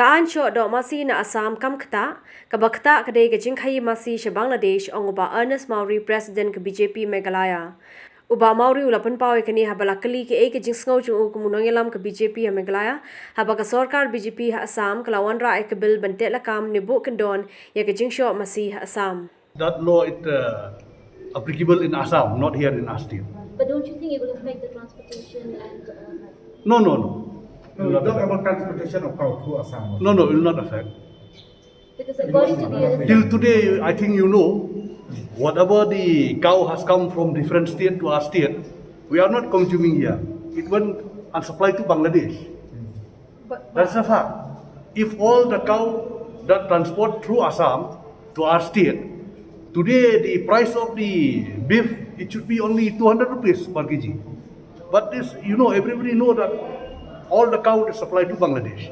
Aiñ Shoh Doh Masi na Assam Kaba Ktah Dei ke Jingkhaīi Masi she Bangladesh ong Bah Ernest Mawrie President ke BJP Meghalya. Bah Mawrie ula pynpaw kane haba kylli ke jingsngew jong ke nongialam ke BJP Meghalya haba ke sorkar BJP Assam ke wanrah ke bil bentek lakam ni kyndon ya ke jingshoh Masi Assam. That law is applicable in Assam, not here in our state. But don't you think it will affect the transportation and... No. No, it's not about transportation of cow through Assam. No, it will not affect. Because according to the... Till today, I think you know, whatever the cow has come from different state to our state, we are not consuming here. It went and supplied to Bangladesh. That's a fact. If all the cow that transport through Assam to our state, today the price of the beef, it should be only 200 rupees per kg. But this, everybody know that all the cow is supplied to Bangladesh.